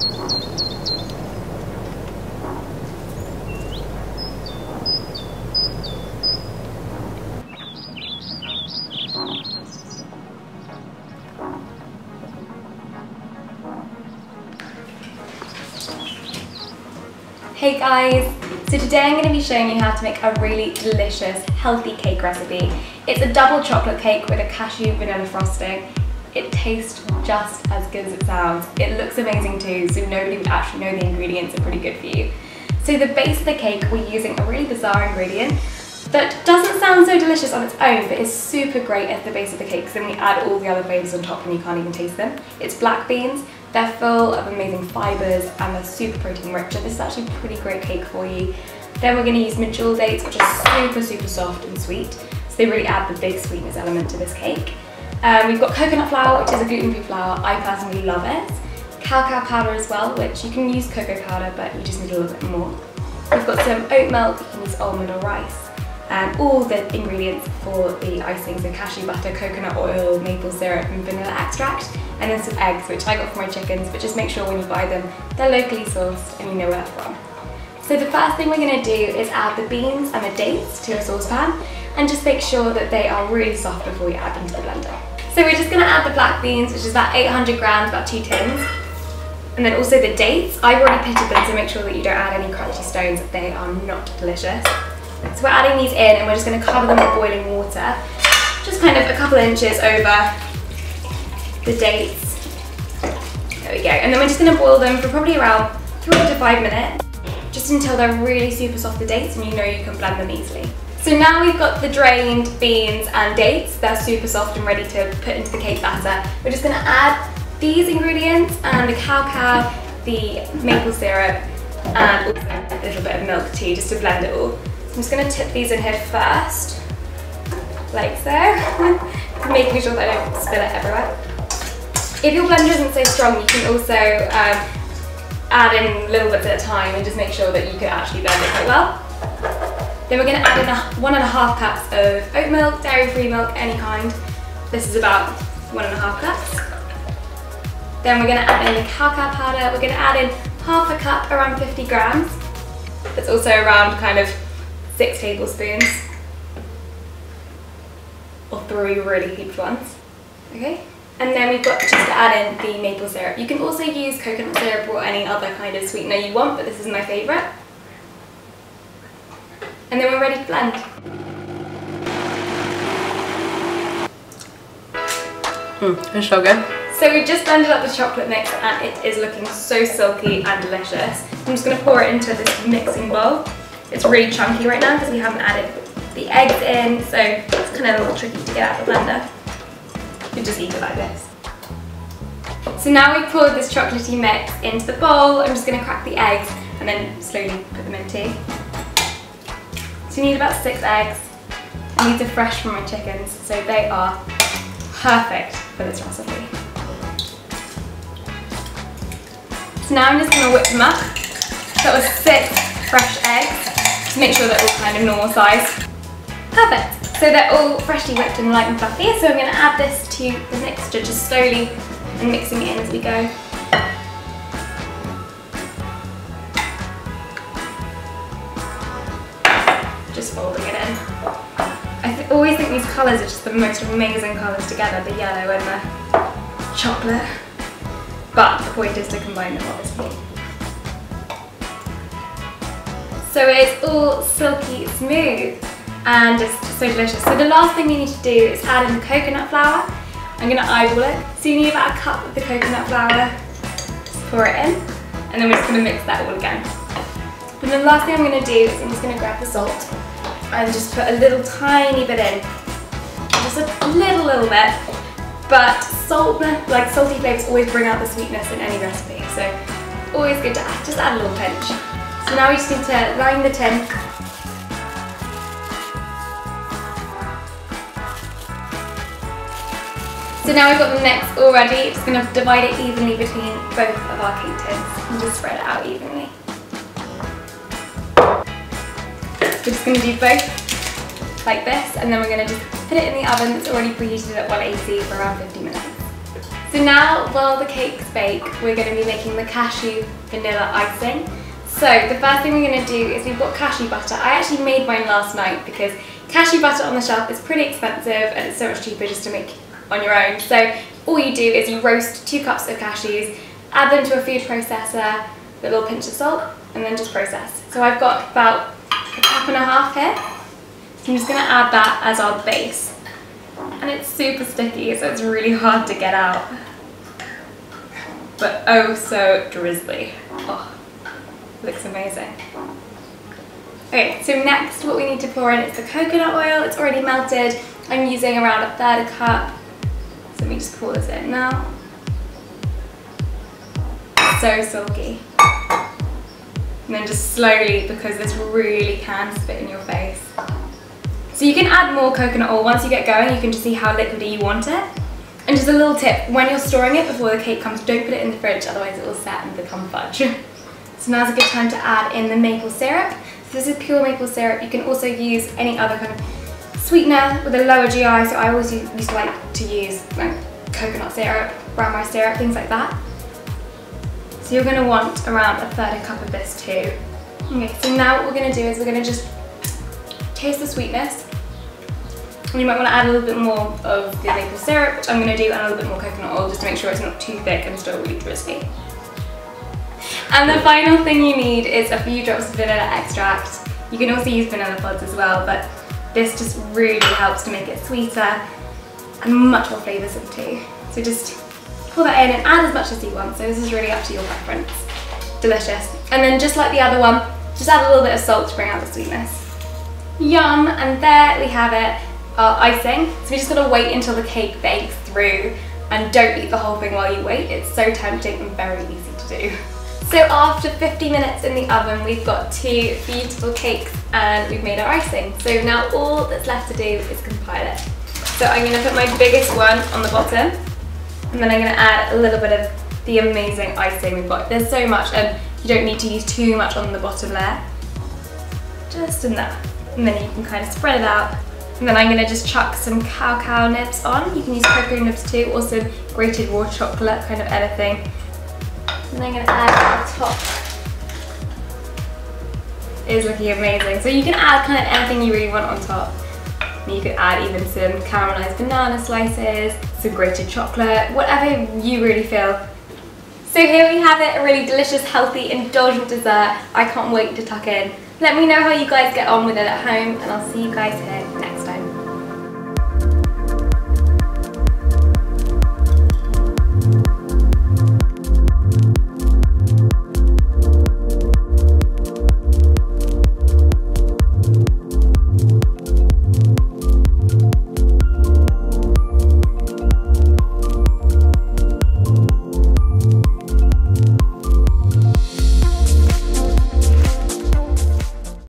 Hey guys! So today I'm going to be showing you how to make a really delicious, healthy cake recipe. It's a double chocolate cake with a cashew vanilla frosting. It tastes just as good as it sounds. It looks amazing too, so nobody would actually know the ingredients are pretty good for you. So the base of the cake, we're using a really bizarre ingredient that doesn't sound so delicious on its own, but is super great as the base of the cake, because then we add all the other flavours on top and you can't even taste them. It's black beans. They're full of amazing fibres and they're super protein rich, and this is actually a pretty great cake for you. Then we're going to use medjool dates, which are super soft and sweet, so they really add the big sweetness element to this cake. We've got coconut flour, which is a gluten-free flour. I personally love it. Cacao powder as well, which you can use cocoa powder, but you just need a little bit more. We've got some oat milk, you can use almond or rice. All the ingredients for the icing, so cashew butter, coconut oil, maple syrup and vanilla extract, and then some eggs, which I got for my chickens, but just make sure when you buy them they're locally sourced and you know where they're from. So the first thing we're going to do is add the beans and the dates to a saucepan, and just make sure that they are really soft before we add them to the blender. So we're just going to add the black beans, which is about 800 grams, about 2 tins. And then also the dates. I've already pitted them, so make sure that you don't add any crunchy stones. They are not delicious. So we're adding these in, and we're just going to cover them with boiling water, just kind of a couple inches over the dates. There we go. And then we're just going to boil them for probably around 3 to 5 minutes, just until they're really super soft, the dates, and you know you can blend them easily. So now we've got the drained beans and dates. They're super soft and ready to put into the cake batter. We're just going to add these ingredients and the cacao, the maple syrup, and also a little bit of milk too, just to blend it all. I'm just going to tip these in here first, like so, making sure that I don't spill it everywhere. If your blender isn't so strong, you can also add in little bits at a time and just make sure that you can actually blend it quite well. Then we're going to add in 1.5 cups of oat milk, dairy-free milk, any kind. This is about 1.5 cups. Then we're going to add in the cacao powder. We're going to add in half a cup, around 50 grams. That's also around kind of 6 tablespoons, or 3 really heaped ones. Okay, and then we've got just to add in the maple syrup. You can also use coconut syrup or any other kind of sweetener you want, but this is my favourite. And then we're ready to blend. It's so good. So we've just blended up the chocolate mix and it is looking so silky and delicious. I'm just going to pour it into this mixing bowl. It's really chunky right now because we haven't added the eggs in, so it's kind of a little tricky to get out of the blender. You just eat it like this. So now we've poured this chocolatey mix into the bowl. I'm just going to crack the eggs and then slowly put them in too. So you need about 6 eggs, and these are fresh from my chickens, so they are perfect for this recipe. So now I'm just going to whip them up. That was 6 fresh eggs. To make sure they're all kind of normal size. Perfect! So they're all freshly whipped and light and fluffy, so I'm going to add this to the mixture just slowly and mixing it in as we go. Just folding it in. I always think these colours are just the most amazing colours together, the yellow and the chocolate. But the point is to combine them obviously. So it's all silky smooth and just so delicious. So the last thing you need to do is add in the coconut flour. I'm going to eyeball it. So you need about a cup of the coconut flour. Just pour it in, and then we're just going to mix that all again. And the last thing I'm going to do is I'm just going to grab the salt and just put a little tiny bit in. Just a little bit. But salt, like salty flavours always bring out the sweetness in any recipe. So always good to add, just add a little pinch. So now we just need to line the tin. So now we've got the mix all ready. Just going to divide it evenly between both of our cake tins and just spread it out evenly. We're just going to do both like this, and then we're going to just put it in the oven that's already preheated at 180 for around 50 minutes. So now, while the cakes bake, we're going to be making the cashew vanilla icing. So the first thing we're going to do is we've got cashew butter. I actually made mine last night because cashew butter on the shelf is pretty expensive and it's so much cheaper just to make on your own. So all you do is you roast 2 cups of cashews, add them to a food processor with a little pinch of salt, and then just process. So I've got about a cup and a half here. So I'm just going to add that as our base. And it's super sticky, so it's really hard to get out. But oh so drizzly. Oh, looks amazing. Okay, so next what we need to pour in is the coconut oil. It's already melted. I'm using around 1/3 cup. So let me just pour this in now. So silky. And then just slowly, because this really can spit in your face. So you can add more coconut oil once you get going. You can just see how liquidy you want it. And just a little tip, when you're storing it before the cake comes, don't put it in the fridge, otherwise it will set and become fudge. So now's a good time to add in the maple syrup. So this is pure maple syrup. You can also use any other kind of sweetener with a lower GI. So I always used to like to use like coconut syrup, brown rice syrup, things like that. So you're going to want around 1/3 cup of this too. Okay, so now what we're going to do is we're going to just taste the sweetness. And you might want to add a little bit more of the maple syrup, which I'm going to do, and a little bit more coconut oil just to make sure it's not too thick and still really drizzly. And the final thing you need is a few drops of vanilla extract. You can also use vanilla pods as well, but this just really helps to make it sweeter and much more flavoursome too. So just pour that in and add as much as you want. So this is really up to your preference. Delicious. And then just like the other one, just add a little bit of salt to bring out the sweetness. Yum! And there we have it, our icing. So we just gotta wait until the cake bakes through, and don't eat the whole thing while you wait. It's so tempting and very easy to do. So after 50 minutes in the oven, we've got 2 beautiful cakes and we've made our icing. So now all that's left to do is compile it. So I'm gonna put my biggest one on the bottom, and then I'm gonna add a little bit of the amazing icing we've got. There's so much, and you don't need to use too much on the bottom layer. Just enough. And then you can kind of spread it out. And then I'm going to just chuck some cacao nibs on. You can use cocoa nibs too, or some grated raw chocolate, kind of anything. And then I'm going to add at the top. It is looking amazing. So you can add kind of anything you really want on top. And you could add even some caramelized banana slices, some grated chocolate, whatever you really feel. So here we have it, a really delicious, healthy, indulgent dessert. I can't wait to tuck in. Let me know how you guys get on with it at home, and I'll see you guys here next time.